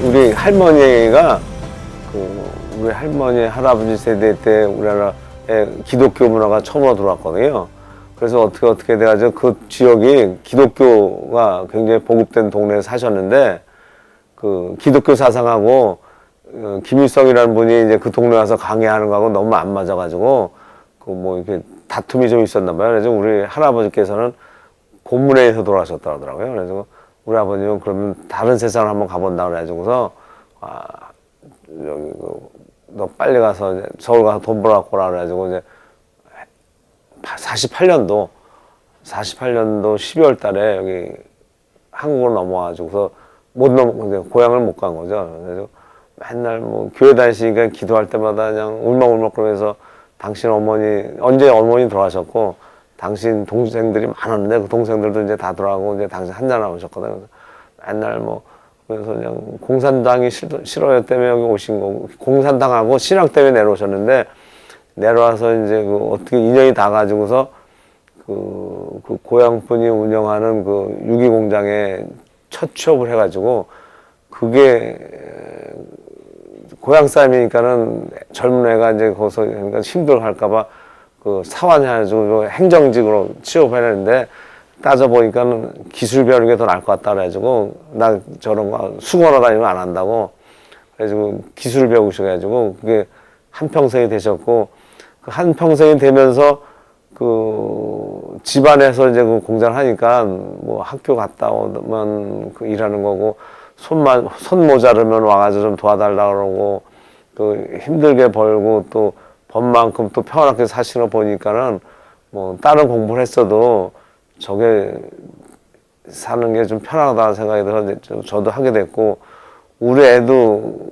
우리 할머니가 우리 할머니 할아버지 세대 때 우리나라에 기독교 문화가 처음으로 들어왔거든요. 그래서 어떻게 돼가지고 그 지역이 기독교가 굉장히 보급된 동네에 사셨는데 그 기독교 사상하고 김일성이라는 분이 이제 그 동네 와서 강의하는 거하고 너무 안 맞아가지고 그 뭐 이렇게 다툼이 좀 있었나 봐요. 그래서 우리 할아버지께서는 고문회에서 돌아가셨더라고요. 그래서 우리 아버님은 그러면 다른 세상을 한번 가본다 그래가지고서 여기 너 빨리 가서 서울 가서 돈 벌어갖고 오라 그래가지고 이제 48년도 12월 달에 여기 한국으로 넘어와가지고서 고향을 못 간 거죠. 그래서 맨날 뭐 교회 다니시니까 기도할 때마다 그냥 울먹울먹 그러면서 당신 어머니 언제 어머니 돌아가셨고 당신 동생들이 많았는데 그 동생들도 이제 다 돌아가고 이제 당신 한잔 나오셨거든. 그래서 맨날 뭐 그래서 그냥 공산당이 싫어요 때문에 여기 오신 거고 공산당하고 신앙 때문에 내려오셨는데 내려와서 이제 그 어떻게 인연이 다 가지고서 그 고향분이 운영하는 그 유기공장에 첫 취업을 해가지고 그게 고향 사람이니까는 젊은 애가 이제 거기서 그러니까 힘들어할까봐 그 사원해가지고 행정직으로 취업해냈는데 따져보니까는 기술 배우는 게 더 나을 것 같다 그래가지고 나 저런 거 수고하러 다니면 안 한다고 그래가지고 기술 배우셔가지고 그게 한평생이 되셨고 그 한평생이 되면서 그 집안에서 이제 그 공장을 하니까 뭐 학교 갔다 오면 그 일하는 거고 손 모자르면 와가지고 좀 도와달라 그러고 그 힘들게 벌고 또 법만큼 또 평안하게 사시는 거 보니까는 뭐 다른 공부를 했어도 저게 사는 게 좀 편하다는 생각이 들어서 저도 하게 됐고 우리 애도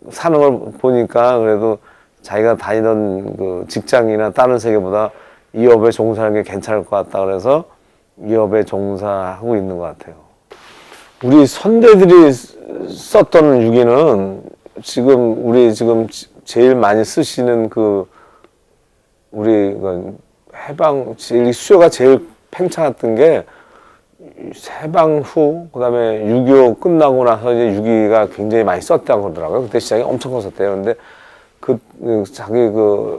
사는 걸 보니까 그래도 자기가 다니던 그 직장이나 다른 세계보다 이 업에 종사하는 게 괜찮을 것 같다 그래서 이 업에 종사하고 있는 것 같아요. 우리 선대들이 썼던 유기는 우리 지금 제일 많이 쓰시는 우리 해방 제일 수요가 제일 팽창했던 게 해방 후 그다음에 6.25 끝나고 나서 이제 6.25가 굉장히 많이 썼다고 그러더라고요. 그때 시장이 엄청 컸었대요. 근데 자기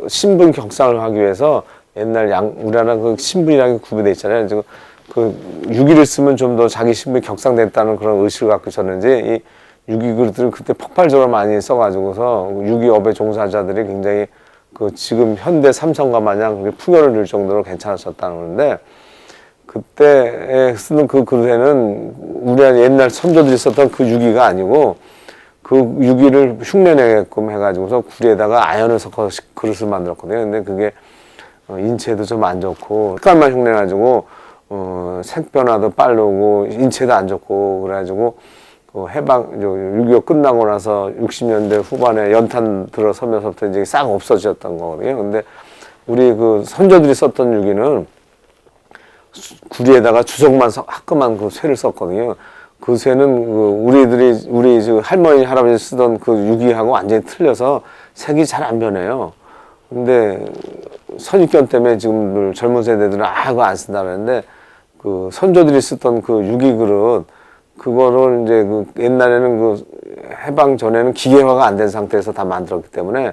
신분 격상을 하기 위해서 옛날 우리나라 그 신분이라는 게 구비돼 있잖아요. 지금 그 6.25를 쓰면 좀 더 자기 신분이 격상됐다는 그런 의식을 갖고 있었는지 이 6.25 그릇들을 그때 폭발적으로 많이 써가지고서 6.25 업의 종사자들이 굉장히 지금 현대 삼성과 마냥 풍요를 누릴 정도로 괜찮았었다는 건데 그때 쓰는 그 그릇에는 우리나라 옛날 선조들이 썼던 그 6.25가 아니고 그 6.25를 흉내내게끔 해가지고서 구리에다가 아연을 섞어서 그릇을 만들었거든요. 근데 그게 인체도 좀 안 좋고 색깔만 흉내가지고 색 변화도 빠르고 인체도 안 좋고 그래가지고 해방 6.25 끝나고 나서 60년대 후반에 연탄 들어서면서부터 이제 싹 없어졌던 거거든요. 근데 우리 그 선조들이 썼던 6.25는 구리에다가 주석만 화끈한 그 쇠를 썼거든요. 그 쇠는 우리 할머니 할아버지 쓰던 그 6.25하고 완전히 틀려서 색이 잘 안 변해요. 근데 선입견 때문에 지금 젊은 세대들은 그거 안 쓴다 그랬는데 그 선조들이 쓰던 그 6.25 그릇 그거를 이제 옛날에는 해방 전에는 기계화가 안 된 상태에서 다 만들었기 때문에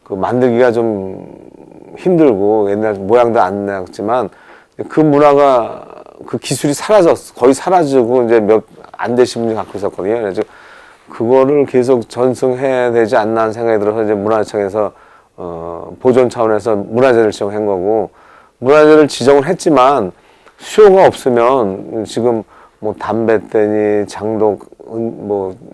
만들기가 좀 힘들고 옛날 모양도 안 났지만 그 문화가 그 기술이 거의 사라지고 이제 몇 안 되신 분이 갖고 있었거든요. 그래서 그거를 계속 전승해야 되지 않나 하는 생각이 들어서 이제 문화청에서 보존 차원에서 문화재를 지정한 거고 문화재를 지정을 했지만 수요가 없으면 지금 뭐 담배대니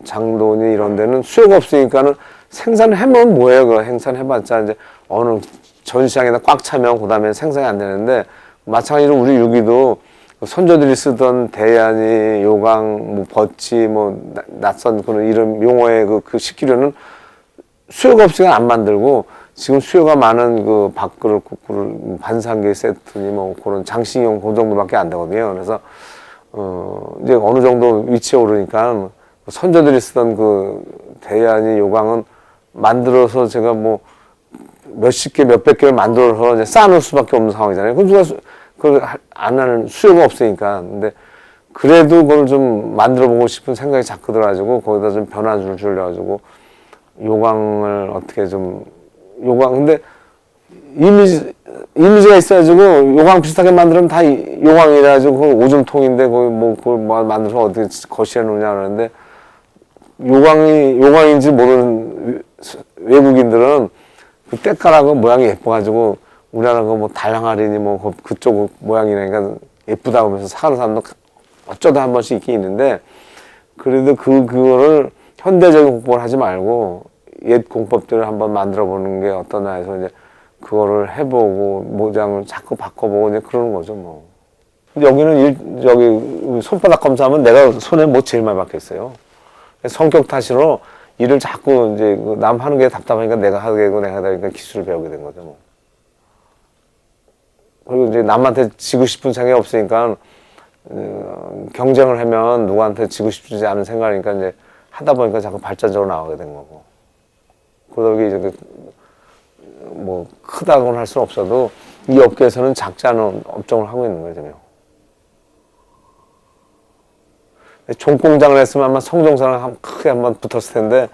장도니 이런 데는 수요가 없으니까는 생산하면 뭐예요? 그 생산해봤자 이제 어느 전시장에다 꽉 차면 그 다음에 생산이 안 되는데, 마찬가지로 우리 유기도 선조들이 쓰던 대야니, 요강, 뭐 버치, 뭐 낯선 그런 이름 용어의 그 식기류는 수요가 없으니까 안 만들고, 지금 수요가 많은 그 밥그릇, 국그릇, 반상계 세트니 뭐 그런 장식용 그 정도밖에 안 되거든요. 그래서 이제 어느 정도 위치에 오르니까 선조들이 쓰던 그 대야니, 요강은 만들어서 제가 뭐 몇십 개, 몇백 개를 만들어서 이제 쌓아놓을 수밖에 없는 상황이잖아요. 그럼 누가 그걸 안 하는 수요가 없으니까. 근데 그래도 그걸 좀 만들어 보고 싶은 생각이 자꾸 들어가지고 거기다 좀 변화를 주려가지고 요강을 어떻게 좀 근데 이미지가 있어가지고 요강 비슷하게 만들면 다 요강이라 가지고 그 오줌통인데 거기 뭐 그걸 뭐 만들어서 어떻게 거실에 놓냐 그러는데 요강인지 모르는 외국인들은 그 때깔하고 모양이 예뻐가지고 우리나라 뭐 달랑아리니 뭐 그쪽 모양이니까 예쁘다고 하면서 사가는 사람도 어쩌다 한 번씩 있긴 있는데 그래도 그거를 현대적인 공법을 하지 말고 옛 공법들을 한번 만들어 보는 게 어떠나 해서 이제 그거를 해보고 모양을 자꾸 바꿔보고 이제 그러는 거죠 뭐. 근데 여기는 여기 손바닥 검사하면 내가 손에 뭐 제일 많이 박혔어요. 성격 탓으로 일을 자꾸 이제 남 하는 게 답답하니까 내가 하게 되고 내가 하다 보니까 기술을 배우게 된 거죠 뭐. 그리고 이제 남한테 지고 싶은 생각이 없으니까 경쟁을 하면 누구한테 지고 싶지 않은 생각이니까 이제 하다 보니까 자꾸 발전적으로 나오게 된 거고. 그러다 보니 이제 뭐 크다고는 할 수는 없어도 이 업계에서는 작지 않은 업종을 하고 있는 거죠. 종공장을 했으면 아마 성종사랑 크게 한번 붙었을 텐데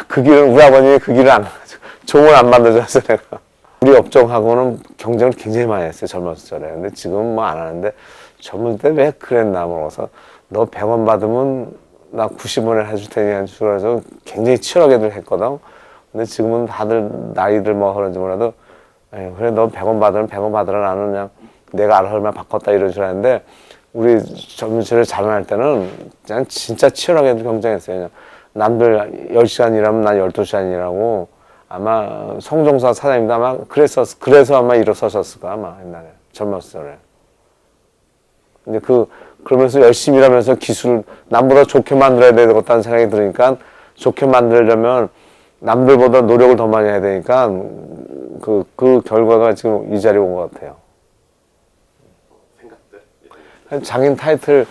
그 길은 우리 아버님이 그 길을 안 가지고 종을 안 만들어줘서 내가 우리 업종하고는 경쟁을 굉장히 많이 했어요. 젊었을 적에. 근데 지금은 뭐 안 하는데 젊을 때 왜 그랬나 물어서 너 100원 받으면 나 90원에 해줄 테니 그래서 굉장히 치열하게들 했거든. 근데 지금은 다들 나이들 뭐 그런지 몰라도 그래 너 100원 받으면 100원 받으라 나는 그냥 내가 알아 얼마 바꿨다 이런 줄 알았는데 우리 젊은 시절에 자라날 때는 그냥 진짜 치열하게 경쟁했어요. 그냥 남들 10시간 일하면 난 12시간 일하고 아마 성종사 사장님도 아마 그래서 아마 일어서셨을 거야 아마 옛날에 젊었을 적에. 근데 그러면서 열심히 일하면서 기술을 남보다 좋게 만들어야 되겠다는 생각이 들으니까 좋게 만들려면 남들보다 노력을 더 많이 해야 되니까 그 결과가 지금 이 자리에 온 것 같아요. 장인 타이틀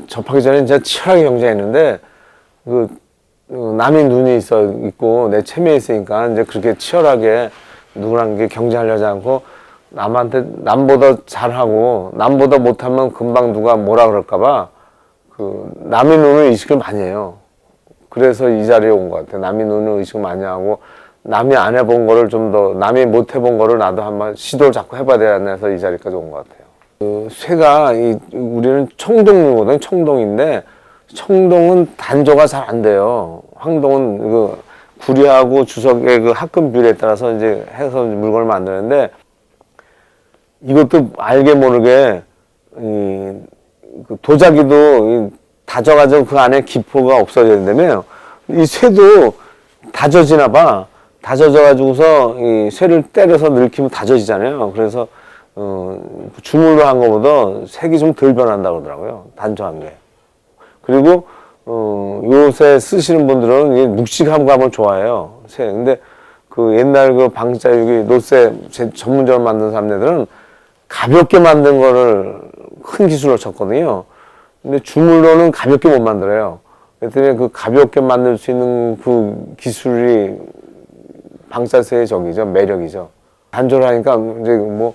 접하기 전에 진짜 치열하게 경쟁했는데 남의 눈이 있고 내 체면이 있으니까 이제 그렇게 치열하게 누구랑 경쟁하려지 않고 남보다 잘하고 남보다 못하면 금방 누가 뭐라 그럴까봐 남의 눈을 의식을 많이 해요. 그래서 이 자리에 온 것 같아요. 남의 눈을 의식을 많이 하고 남이 안 해본 거를 좀 더 남이 못 해본 거를 나도 한번 시도를 자꾸 해봐야 되나 해서 이 자리까지 온 것 같아요. 쇠가 우리는 청동류거든요. 청동인데 청동은 단조가 잘 안 돼요. 황동은 구리하고 주석의 그 합금 비율에 따라서 이제 해서 물건을 만드는데 이것도 알게 모르게 도자기도 다져가지고 그 안에 기포가 없어져야 된다며요. 이 쇠도 다져지나 봐. 다져져가지고서 이 쇠를 때려서 늙히면 다져지잖아요. 그래서 주물로 한 거보다 색이 좀 덜 변한다고 그러더라고요. 단조한 게. 그리고 요새 쓰시는 분들은 이게 묵직한 거 하면 좋아해요. 쇠. 근데 옛날 방자유기 노쇠 전문적으로 만든 사람들은 가볍게 만든 거를 큰 기술로 쳤거든요. 근데 주물로는 가볍게 못 만들어요. 그랬더니 가볍게 만들 수 있는 그 기술이 방사쇠의 적이죠. 매력이죠. 단조를 하니까 이제 뭐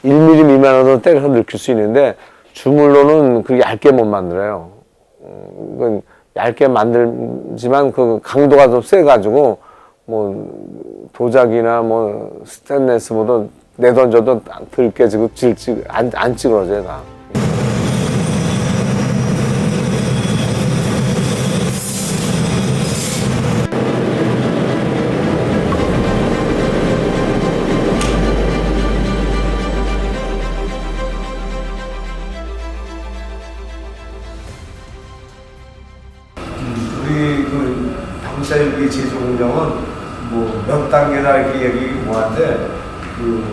1mm 미만으로 때려서 늙힐 수 있는데 주물로는 얇게 못 만들어요. 얇게 만들지만 강도가 좀 세가지고 뭐 도자기나 뭐 스테인레스보다 내던져도 덜 깨지고 안 찌그러져요 다. 우리 방자유기 제조 공정은 뭐 몇 단계다 이렇게 얘기 뭐한데 그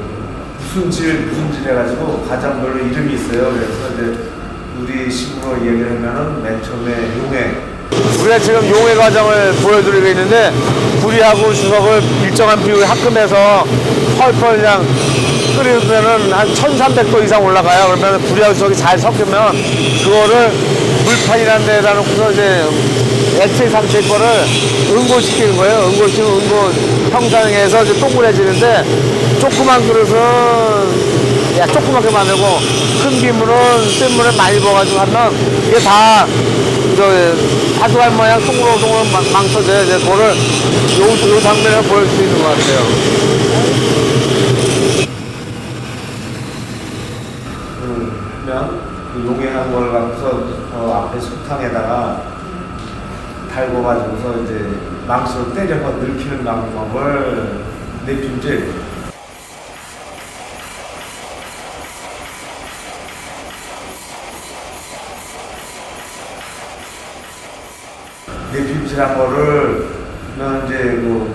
무슨 질 해가지고 과정별로 이름이 있어요. 그래서 이제 우리 식으로 얘기를 하면은 맨 처음에 용액. 우리가 지금 용해 과정을 보여드리고 있는데 불이하고 주석을 일정한 비율에 합금해서 펄펄 그냥 끓이면은 한 1300도 이상 올라가요. 그러면 불이하고 주석이 잘 섞이면 그거를 물판이라는 데다 놓고서 이제 액체 상태 거를 응고시키는 거예요. 응고시키면 응고 형상에서 이제 동그래지는데 조그만 그릇은 조그맣게 만들고 큰 비물은 센 물에 많이 부어가지고 하면 이게 다 파수갈 모양 동그랗동그랗 망쳐져요. 이제 그거를 요 장면을 보일 수 있는 것 같아요. 그러면 그 용해한 걸 갖고서 앞에 석탕에다가 달궈가지고서 이제 망치로 때려서 늙히는 방법을 내품질. 내품질한 거를 그러면 이제 그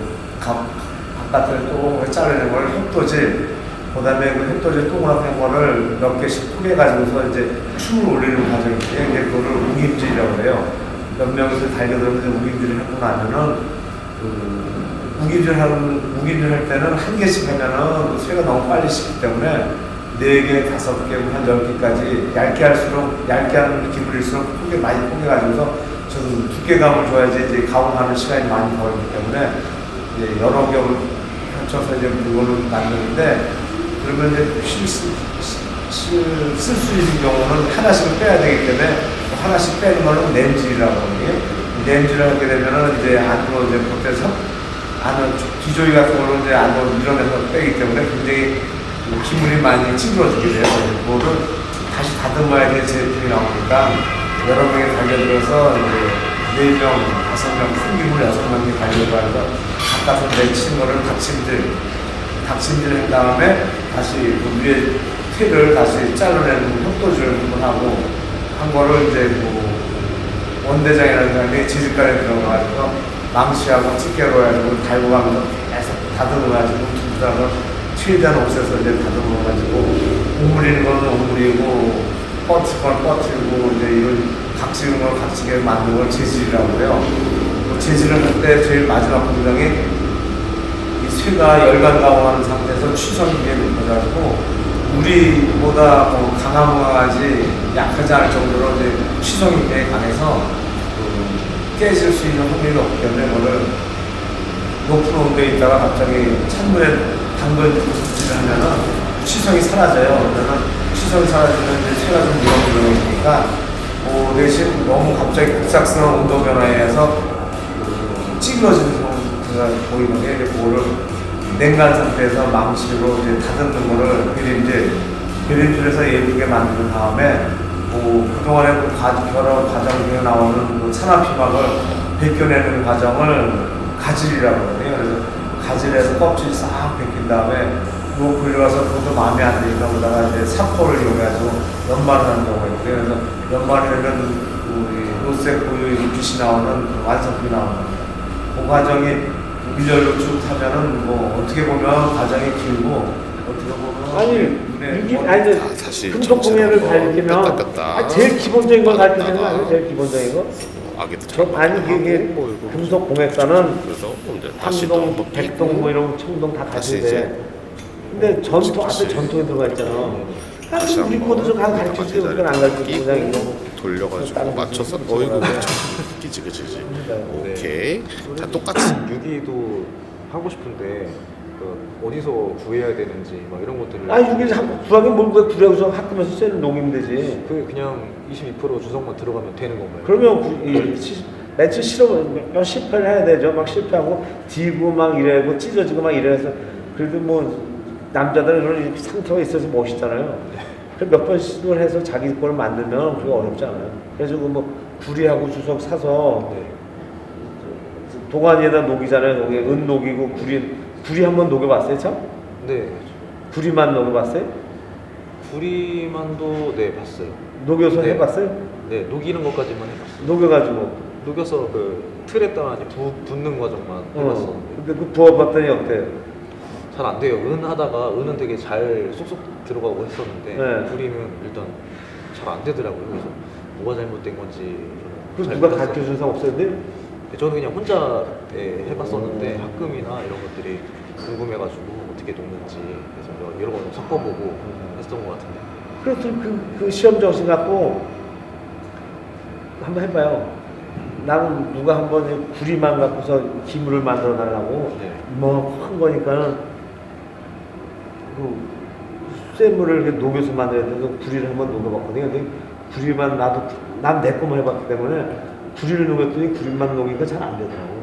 바깥을 똥을 자르는 걸 협도질. 그다음에 그 협도질 동그랗게 거를 몇 개씩 쪼개가지고서 이제 춤을 올리는 과정인데 이제 그거를 우김질이라고 해요. 몇 명이서 달겨들어서 우김질을 하고 나면은 그 우김질 할 때는 한 개씩 하면은 쇠가 너무 빨리 식기 때문에 4개, 5개, 한 10개까지 얇게 할수록 얇게 하는 기물일수록 크게 많이 쪼개가지고서 저는 두께감을 줘야지 이제 가공하는 시간이 많이 걸리기 때문에 이제 여러 겹을 합쳐서 이제 그거를 만드는데 그러면 이제 쓸 수 있는 경우는 하나씩은 빼야 되기 때문에 하나씩 빼는 거는 냄질이라고 하거든요. 냄질을 하게 되면은 이제 안으로 이제 보태서 안으로 기조이 같은 걸로 이제 안으로 밀어내서 빼기 때문에 굉장히 기물이 많이 찌그러지게 돼요. 그거를 다시 다듬어야 될 제품이 나오니까 여러 명이 달려들어서 이제 4명, 5명, 큰 기물 6명이 달려들어서 바깥으로 내친 거를 닥침질한 다음에 다시 그 위에 틀을 다시 잘라내는 협도질을 하고 한 거를 이제 뭐 원대장이라는 사람이 지질간에 들어가서 망치하고 집게로 해가지고 달고 가면서 계속 다듬어가지고 두부다가 최대한 옷에서 이제 다듬어가지고 오므리는 거는 오므리고 뻗칠 건 뻗치고 이제 이런 각지는 걸 각지게 만드는 걸 재질이라고 해요. 재질을 할 때 제일 마지막 공정이 이 쇠가 열간 가공하는 상태에서 취성이 위에 높아가지고 우리보다 뭐 강화무화하지 약하지 않을 정도로 이제 취성이 굉장히 강해서 깨질 수 있는 확률이 없기 때문에 그거를 높은 온도에 있다가 갑자기 찬물에 담근 섭질을 하면은 취성이 사라져요. 그러면 취성이 사라지면 이제 쇠가 좀 밀어버리니까 대신 너무 갑자기 급작스러운 온도 변화에 의해서 찌그러지는 상태가 보이는 게 이제 그거를 냉간 상태에서 망치로 이제 다듬는 거를 비린질에서 예쁘게 만든 다음에 그동안에 여러 과정 중에 나오는 그 산화피막을 벗겨내는 과정을 가질이라고 하거든요. 그래서 가질에서 껍질 싹 벗긴 다음에 그거 굴려서 그것도 마음에 안 드니까 그러다가 이제 사포를 이용해가지고 연마를 하는 경우가 있고요. 그래서 연마를 하면 우리 로색 고유의 빛이 나오는 완성품이 나오는 그 과정이 일렬로 쭉 타면은 뭐 어떻게 보면 과정이 길고 어떻게 보면 아니 사실 금속 공예를 가르치면 제일 기본적인 걸 가르치는 거 아니에요? 제일 기본적인 거? 아니 이게 금속 공예과는 삼동, 백동 뭐 이런 청동 다 가르치는데 근데 전통 앞에 전통에 들어가 있잖아. 우리 코드 좀 가르치지 우리가 안 가르치고 그냥 이거 돌려가지고 맞춰서 어이구 그치 오케이 자 똑같이 유기도 하고 싶은데 어디서 구해야 되는지 막 이런 것들을 유기 구하긴 뭘 구하고서 학교에서 쓰는 농이면 되지. 그냥 22% 주석만 들어가면 되는 건가요? 그러면 매출 실험을 실패를 해야 되죠. 막 실패하고 뒤고 막 이래고 찢어지고 막 이래서 그래도 뭐 남자들은 그런 상태가 있어서 멋있잖아요. 그래서 몇 번 시도를 해서 자기 걸 만들면 그게 어렵지 않아요. 그래서 뭐 구리하고 주석 사서 도가니에다 녹이잖아요. 거기 은 녹이고 구리 한번 녹여봤어요, 참? 네. 구리만 녹여봤어요? 구리만도 봤어요. 녹여서 네. 해봤어요? 네, 녹이는 것까지만 해봤어요. 녹여가지고 녹여서 틀에다가 이제 붓는 과정만 해봤었는데 근데 그 부어봤더니 어때요? 잘 안 돼요. 하다가 은은 되게 잘 쏙쏙 들어가고 했었는데 네. 부리는 일단 잘 안 되더라고요. 그래서 뭐가 잘못된 건지 그 잘 누가 몰랐어요. 가르쳐준 사람 없었는데? 저는 그냥 혼자 해봤었는데 학금이나 이런 것들이 궁금해가지고 어떻게 녹는지 그래서 여러 번 섞어보고 했던 것 같은데. 그래서 그 시험 정신 갖고 한번 해봐요. 나는 누가 한번 구리만 갖고서 기물을 만들어 달라고 네. 뭐 큰 거니까는 그 쇠물을 이렇게 녹여서 만들어야 돼서 구리를 한번 녹여봤거든요. 근데 구리만 나도 난 내 것만 해봤기 때문에 구리를 녹였더니 구리만 녹이니까 잘 안 되더라고.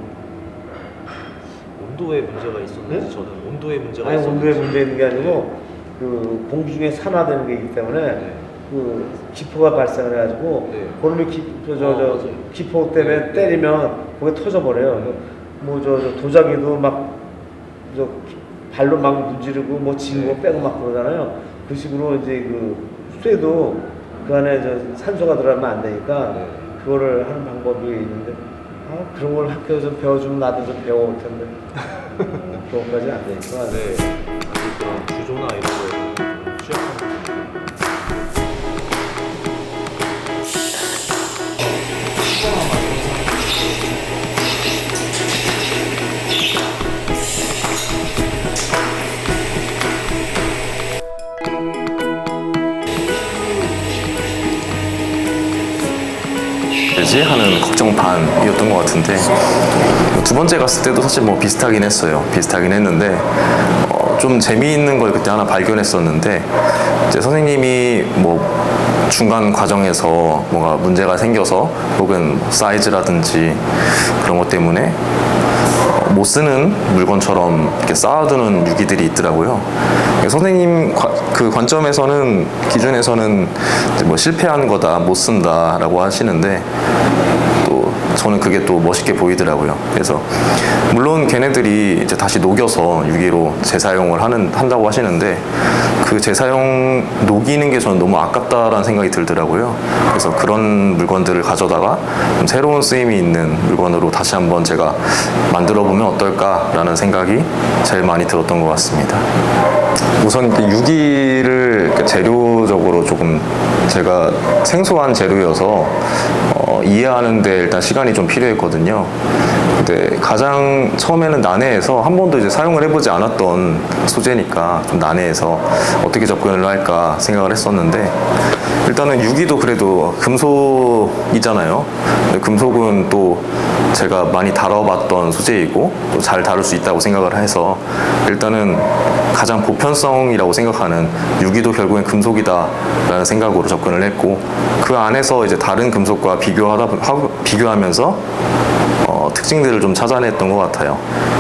온도에 문제가 있었는지 네? 저는 온도에 문제가 아니 있었는지 온도에 문제 있는 게 아니고 그 공기 중에 산화되는 게 있기 때문에 네. 그 기포가 발생을 해가지고 네. 그놈이 맞아요. 기포 때문에 네, 네. 때리면 그게 터져버려요. 뭐 도자기도 막 발로 막 문지르고 뭐 지고 네. 빼고 막 그러잖아요. 그 식으로 이제 그 쇠도 그 안에 산소가 들어가면 안 되니까 네. 그거를 하는 방법이 있는데 그런 걸 학교에서 배워주면 나도 좀 배워올 텐데 그것까지 안 되니까. 네. 아직 그런 구조나 이런 거에 취약한 부분이 되지 하는 걱정 반이었던 것 같은데 두 번째 갔을 때도 사실 뭐 비슷하긴 했어요. 비슷하긴 했는데 좀 재미있는 걸 그때 하나 발견했었는데 이제 선생님이 뭐 중간 과정에서 뭔가 문제가 생겨서 혹은 사이즈라든지 그런 것 때문에 못 쓰는 물건처럼 이렇게 쌓아두는 유기들이 있더라고요. 선생님 그 관점에서는 기준에서는 이제 뭐 실패한 거다, 못 쓴다라고 하시는데 또 저는 그게 또 멋있게 보이더라고요. 그래서 물론 걔네들이 이제 다시 녹여서 유기로 재사용을 한다고 하시는데 그 재사용 녹이는 게 저는 너무 아깝다라는 생각이 들더라고요. 그래서 그런 물건들을 가져다가 좀 새로운 쓰임이 있는 물건으로 다시 한번 제가 만들어 보면 어떨까라는 생각이 제일 많이 들었던 것 같습니다. 우선 유기를 재료적으로 조금 제가 생소한 재료여서 이해하는데 일단 시간이 좀 필요했거든요. 근데 가장 처음에는 난해해서 한 번도 이제 사용을 해보지 않았던 소재니까 좀 난해해서 어떻게 접근을 할까 생각을 했었는데 일단은 유기도 그래도 금속이잖아요. 근데 금속은 또 제가 많이 다뤄봤던 소재이고 또 잘 다룰 수 있다고 생각을 해서 일단은 가장 보편성이라고 생각하는 유기도 결국엔 금속이다라는 생각으로 접근을 했고 그 안에서 이제 다른 금속과 비교하면서 특징들을 좀 찾아냈던 것 같아요.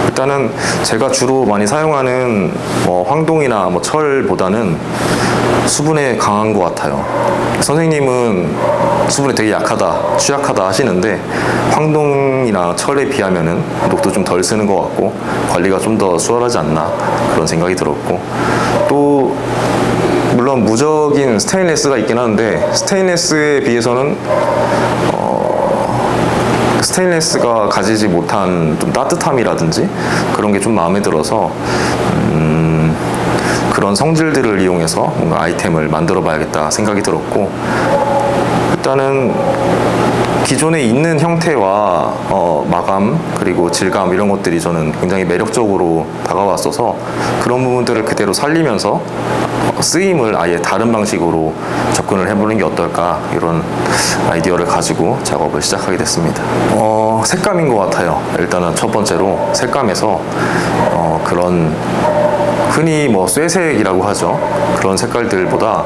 일단은 제가 주로 많이 사용하는 황동이나 철보다는 수분에 강한 것 같아요. 선생님은 수분에 되게 약하다, 취약하다 하시는데 황동이나 철에 비하면은 녹도 좀 덜 쓰는 것 같고 관리가 좀 더 수월하지 않나 그런 생각이 들었고 또 물론 무적인 스테인레스가 있긴 한데 스테인레스에 비해서는 스테인레스가 가지지 못한 좀 따뜻함이라든지 그런 게 좀 마음에 들어서 그런 성질들을 이용해서 뭔가 아이템을 만들어 봐야겠다 생각이 들었고 일단은 기존에 있는 형태와 마감 그리고 질감 이런 것들이 저는 굉장히 매력적으로 다가왔어서 그런 부분들을 그대로 살리면서 쓰임을 아예 다른 방식으로 접근을 해보는 게 어떨까 이런 아이디어를 가지고 작업을 시작하게 됐습니다. 색감인 것 같아요. 일단은 첫 번째로 색감에서 그런 흔히 뭐 쇠색이라고 하죠. 그런 색깔들보다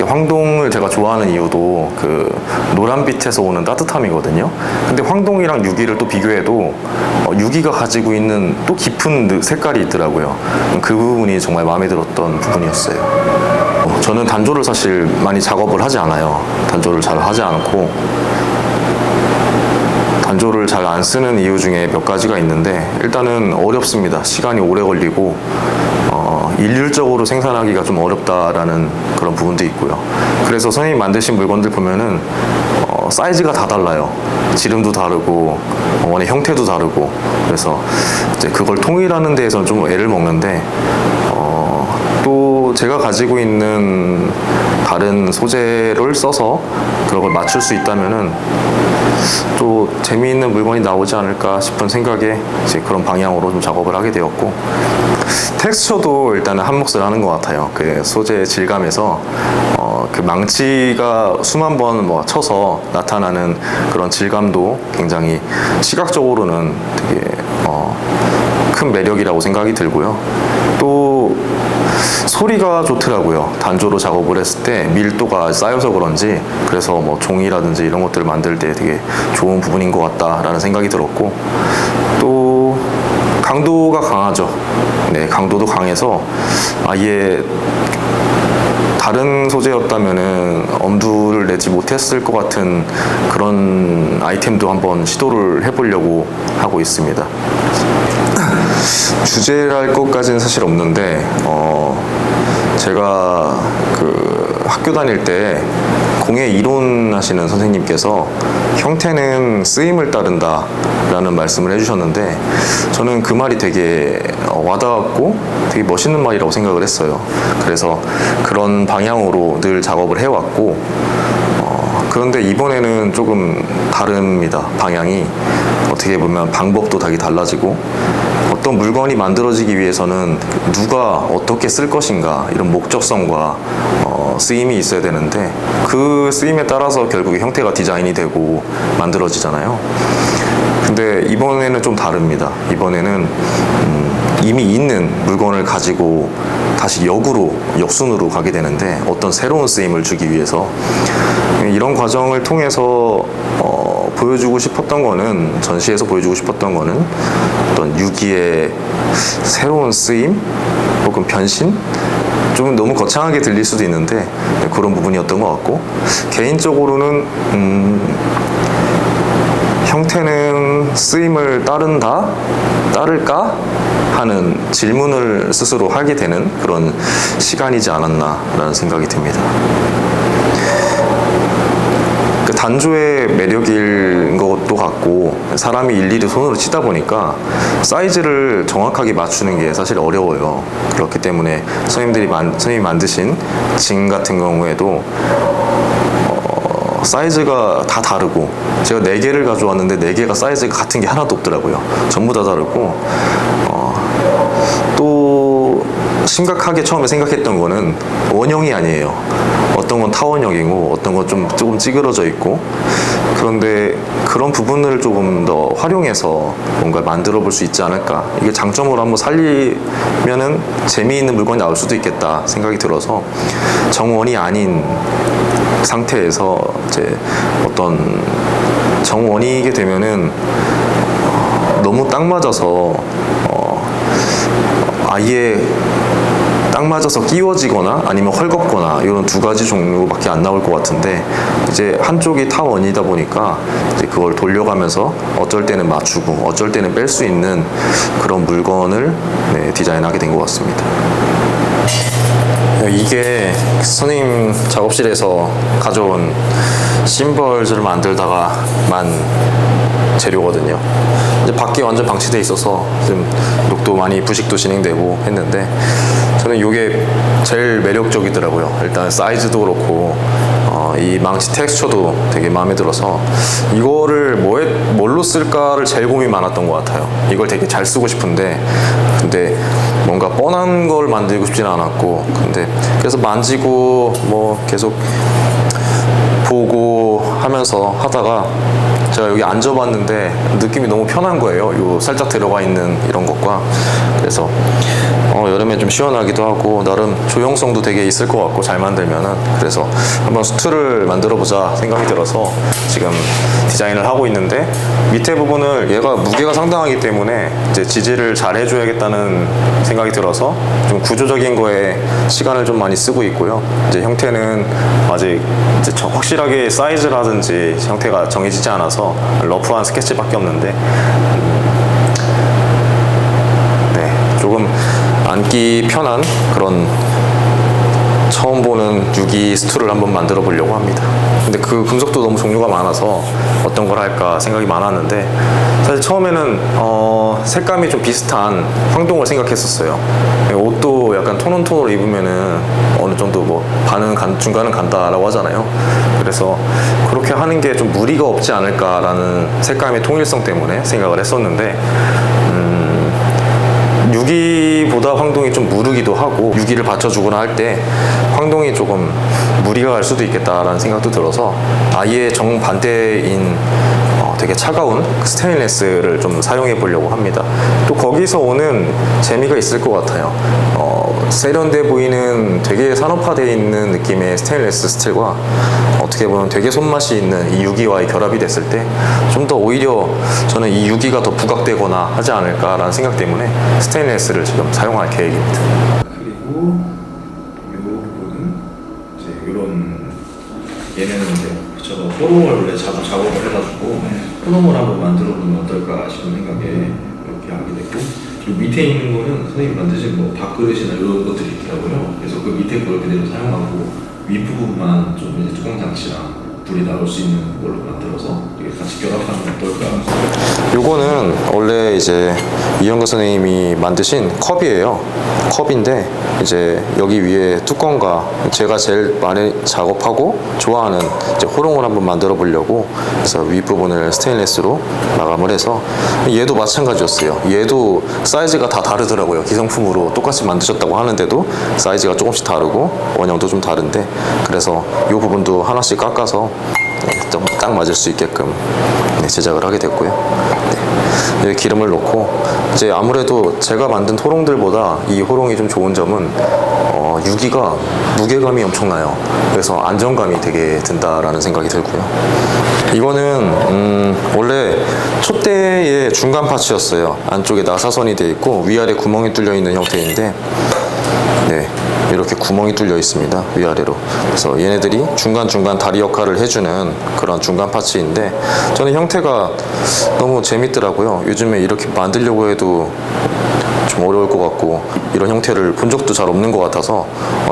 황동을 제가 좋아하는 이유도 그 노란빛에서 오는 따뜻함이거든요. 근데 황동이랑 유기를 또 비교해도 유기가 가지고 있는 또 깊은 색깔이 있더라고요. 그 부분이 정말 마음에 들었던 부분이었어요. 저는 단조를 사실 많이 작업을 하지 않아요. 단조를 잘 하지 않고 단조를 잘 안 쓰는 이유 중에 몇 가지가 있는데 일단은 어렵습니다. 시간이 오래 걸리고 일률적으로 생산하기가 좀 어렵다라는 그런 부분도 있고요. 그래서 선생님이 만드신 물건들 보면은 사이즈가 다 달라요. 지름도 다르고 원의 형태도 다르고 그래서 이제 그걸 통일하는 데에서는 좀 애를 먹는데 또 제가 가지고 있는 다른 소재를 써서 그런 걸 맞출 수 있다면은 또 재미있는 물건이 나오지 않을까 싶은 생각에 이제 그런 방향으로 좀 작업을 하게 되었고 텍스처도 일단은 한 몫을 하는 것 같아요. 그 소재의 질감에서 그 망치가 수만 번 뭐 쳐서 나타나는 그런 질감도 굉장히 시각적으로는 되게 큰 매력이라고 생각이 들고요. 또 소리가 좋더라고요. 단조로 작업을 했을 때 밀도가 쌓여서 그런지 그래서 뭐 종이라든지 이런 것들을 만들 때 되게 좋은 부분인 것 같다라는 생각이 들었고 또 강도가 강하죠. 네, 강도도 강해서 아예 다른 소재였다면은 엄두를 내지 못했을 것 같은 그런 아이템도 한번 시도를 해보려고 하고 있습니다. 주제랄 것까지는 사실 없는데 제가 그 학교 다닐 때 공예 이론 하시는 선생님께서 형태는 쓰임을 따른다 라는 말씀을 해주셨는데 저는 그 말이 되게 와닿았고 되게 멋있는 말이라고 생각을 했어요. 그래서 그런 방향으로 늘 작업을 해왔고 그런데 이번에는 조금 다릅니다. 방향이 어떻게 보면 방법도 되게 달라지고 어떤 물건이 만들어지기 위해서는 누가 어떻게 쓸 것인가 이런 목적성과 쓰임이 있어야 되는데 그 쓰임에 따라서 결국에 형태가 디자인이 되고 만들어지잖아요. 근데 이번에는 좀 다릅니다. 이번에는 이미 있는 물건을 가지고 다시 역순으로 가게 되는데 어떤 새로운 쓰임을 주기 위해서 이런 과정을 통해서 보여주고 싶었던 거는 전시에서 보여주고 싶었던 거는 어떤 유기의 새로운 쓰임 혹은 변신 좀 너무 거창하게 들릴 수도 있는데 그런 부분이었던 것 같고 개인적으로는 형태는 쓰임을 따를까 하는 질문을 스스로 하게 되는 그런 시간이지 않았나라는 생각이 듭니다. 그 단조의 매력인 것도 같고 사람이 일일이 손으로 치다 보니까 사이즈를 정확하게 맞추는 게 사실 어려워요. 그렇기 때문에 선생님이 만드신 징 같은 경우에도 사이즈가 다 다르고 제가 4개를 가져왔는데 4개가 사이즈가 같은 게 하나도 없더라고요. 전부 다 다르고 또 심각하게 처음에 생각했던 거는 원형이 아니에요. 어떤 건 타원형이고 어떤 건 조금 찌그러져 있고 그런데 그런 부분을 조금 더 활용해서 뭔가 만들어 볼 수 있지 않을까. 이게 장점으로 한번 살리면은 재미있는 물건이 나올 수도 있겠다 생각이 들어서 정원이 아닌 상태에서 이제 어떤 정원이게 되면은 너무 딱 맞아서 아예 딱 맞아서 끼워지거나 아니면 헐겁거나 이런 두 가지 종류밖에 안 나올 것 같은데 이제 한쪽이 타원이다 보니까 이제 그걸 돌려가면서 어쩔 때는 맞추고 어쩔 때는 뺄 수 있는 그런 물건을 디자인하게 된 것 같습니다. 이게 선생님 작업실에서 가져온 심벌즈를 만들다가 만 재료거든요. 이제 밖에 완전 방치돼 있어서 좀 녹도 많이 부식도 진행되고 했는데 저는 이게 제일 매력적이더라고요. 일단 사이즈도 그렇고 이 망치 텍스처도 되게 마음에 들어서 이거를 뭘로 쓸까를 제일 고민이 많았던 것 같아요. 이걸 되게 잘 쓰고 싶은데 근데 뭔가 뻔한 걸 만들고 싶지는 않았고 근데 그래서 만지고 뭐 계속 보고 하면서 하다가 제가 여기 앉아봤는데 느낌이 너무 편한 거예요. 요 살짝 들어가 있는 이런 것과 그래서 여름에 좀 시원하기도 하고 나름 조형성도 되게 있을 것 같고 잘 만들면은 그래서 한번 수트를 만들어 보자 생각이 들어서 지금 디자인을 하고 있는데 밑에 부분을 얘가 무게가 상당하기 때문에 이제 지지를 잘 해줘야겠다는 생각이 들어서 좀 구조적인 거에 시간을 좀 많이 쓰고 있고요. 이제 형태는 아직 이제 확실하게 사이즈라든지 형태가 정해지지 않아서 러프한 스케치밖에 없는데 조금 앉기 편한 그런 처음 보는 유기 스툴을 한번 만들어 보려고 합니다. 근데 그 금속도 너무 종류가 많아서 어떤 걸 할까 생각이 많았는데 사실 처음에는 색감이 좀 비슷한 황동을 생각했었어요. 옷도 약간 톤온톤으로 입으면은 어느 정도 뭐 중간은 간다라고 하잖아요. 그래서 그렇게 하는 게 좀 무리가 없지 않을까라는 색감의 통일성 때문에 생각을 했었는데 유기보다 황동이 좀 무르기도 하고 유기를 받쳐주거나 할 때 황동이 조금 무리가 갈 수도 있겠다라는 생각도 들어서 아예 정반대인 되게 차가운 스테인리스를 좀 사용해 보려고 합니다. 또 거기서 오는 재미가 있을 것 같아요. 세련돼 보이는 되게 산업화되어 있는 느낌의 스테인리스 스틸과 어떻게 보면 되게 손맛이 있는 이 유기와의 결합이 됐을 때 좀 더 오히려 저는 이 유기가 더 부각되거나 하지 않을까라는 생각 때문에 스테인리스를 지금 사용할 계획입니다. 그리고 이 부분은 이제 이런 얘네는 이제 저도 호롱을 원래 작업을 해가지고 호롱을 한번 만들어 보면 어떨까 싶은 생각에 이렇게 하게 됐고, 그리고 밑에 있는 거는 선생님 만드신 뭐 밥그릇이나 이런 것들이 있더라고요. 그래서 그 밑에 걸 그대로 사용하고 윗부분만 좀 이제 뚜껑 장치랑 불이 나올 수 있는 걸로 만들어서 이렇게 같이 결합하면 어떨까. 요거는 원래 이제 이영근 선생님이 만드신 컵이에요. 컵인데 이제 여기 위에 뚜껑과 제가 제일 많이 작업하고 좋아하는 이제 호롱을 한번 만들어 보려고 그래서 윗부분을 스테인리스로 마감을 해서 얘도 마찬가지였어요. 얘도 사이즈가 다 다르더라고요. 기성품으로 똑같이 만드셨다고 하는데도 사이즈가 조금씩 다르고 원형도 좀 다른데 그래서 이 부분도 하나씩 깎아서 좀 딱 맞을 수 있게끔 제작을 하게 됐고요. 네. 기름을 넣고 이제 아무래도 제가 만든 호롱들보다 이 호롱이 좀 좋은 점은 유기가 무게감이 엄청나요. 그래서 안정감이 되게 든다라는 생각이 들고요. 이거는 원래 촛대의 중간 파츠였어요. 안쪽에 나사선이 되어 있고 위아래 구멍이 뚫려 있는 형태인데 네, 이렇게 구멍이 뚫려 있습니다. 위아래로. 그래서 얘네들이 중간중간 다리 역할을 해주는 그런 중간 파츠인데 저는 형태가 너무 재밌더라고요. 요즘에 이렇게 만들려고 해도 좀 어려울 것 같고 이런 형태를 본 적도 잘 없는 것 같아서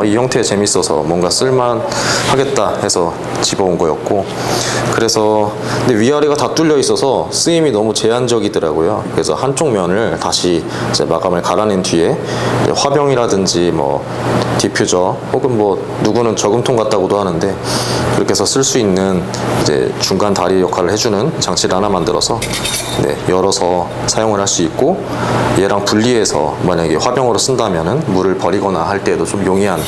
이 형태 재밌어서 뭔가 쓸만하겠다 해서 집어온 거였고 그래서 근데 위아래가 다 뚫려 있어서 쓰임이 너무 제한적이더라고요. 그래서 한쪽 면을 다시 이제 마감을 갈아낸 뒤에 이제 화병이라든지 뭐 디퓨저 혹은 뭐 누구는 저금통 같다고도 하는데 그렇게 해서 쓸 수 있는 이제 중간 다리 역할을 해주는 장치를 하나 만들어서 네, 열어서 사용을 할 수 있고 얘랑 분리해서 만약에 화병으로 쓴다면은 물을 버리거나 할 때에도 좀 용이한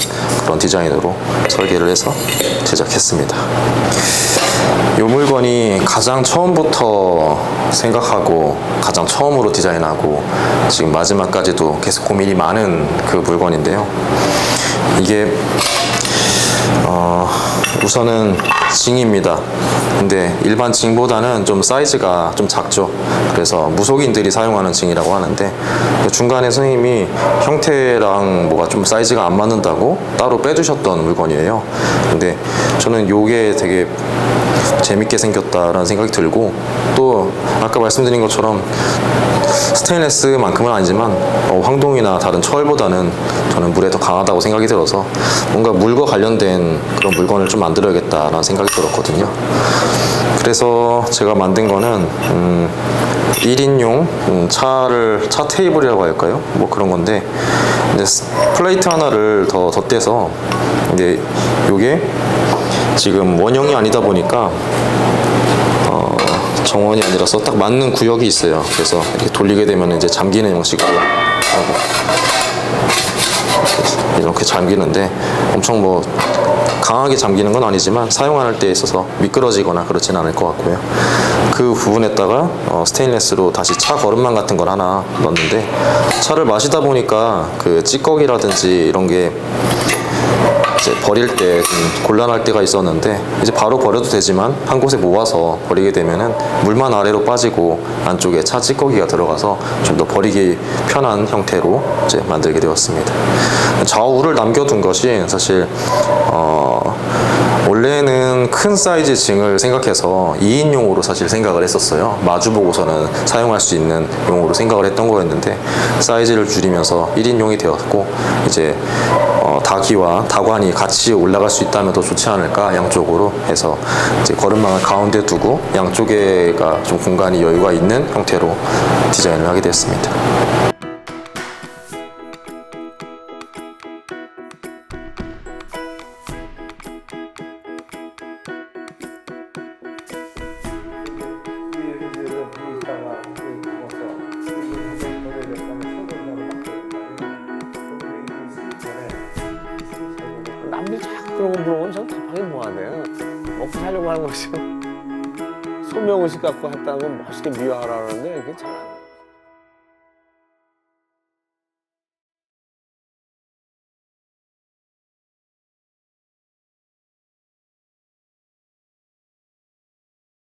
그런 디자인으로 설계를 해서 제작했습니다. 이 물건이 가장 처음부터 생각하고 가장 처음으로 디자인하고 지금 마지막까지도 계속 고민이 많은 그 물건인데요. 이게 우선은 징입니다. 근데 일반 징보다는 좀 사이즈가 좀 작죠. 그래서 무속인들이 사용하는 징이라고 하는데 중간에 선생님이 형태랑 뭐가 좀 사이즈가 안 맞는다고 따로 빼두셨던 물건이에요. 근데 저는 요게 되게 재밌게 생겼다라는 생각이 들고 또 아까 말씀드린 것처럼 스테인리스만큼은 아니지만 황동이나 다른 철보다는 저는 물에 더 강하다고 생각이 들어서 뭔가 물과 관련된 그런 물건을 좀 만들어야겠다라는 생각이 들었거든요. 그래서 제가 만든 거는 1인용 차 테이블이라고 할까요? 뭐 그런 건데 이제 플레이트 하나를 더 덧대서 근데 요게 지금 원형이 아니다 보니까 정원이 아니라서 딱 맞는 구역이 있어요. 그래서 이렇게 돌리게 되면 이제 잠기는 형식으로 하고 이렇게 잠기는데 엄청 뭐 강하게 잠기는 건 아니지만 사용할 때 있어서 미끄러지거나 그렇진 않을 것 같고요. 그 부분에다가 스테인리스로 다시 차 거름망 같은 걸 하나 넣었는데 차를 마시다 보니까 그 찌꺼기라든지 이런 게 이제 버릴 때 좀 곤란할 때가 있었는데 이제 바로 버려도 되지만 한 곳에 모아서 버리게 되면은 물만 아래로 빠지고 안쪽에 차 찌꺼기가 들어가서 좀 더 버리기 편한 형태로 이제 만들게 되었습니다. 좌우를 남겨둔 것이 사실 원래는 큰 사이즈 징을 생각해서 2인용으로 사실 생각을 했었어요. 마주보고서는 사용할 수 있는 용으로 생각을 했던 거였는데 사이즈를 줄이면서 1인용이 되었고 이제 다기와 다관이 같이 올라갈 수 있다면 더 좋지 않을까 양쪽으로 해서 이제 걸음망을 가운데 두고 양쪽에가 좀 공간이 여유가 있는 형태로 디자인을 하게 됐습니다. 남들이 자꾸 그런 거 물어보면 전 답하기 뭐하네요. 먹고 살려고 하는 것이 소명의식 갖고 했다는 건 멋있게 미화하라는데 그게 잘 안 돼.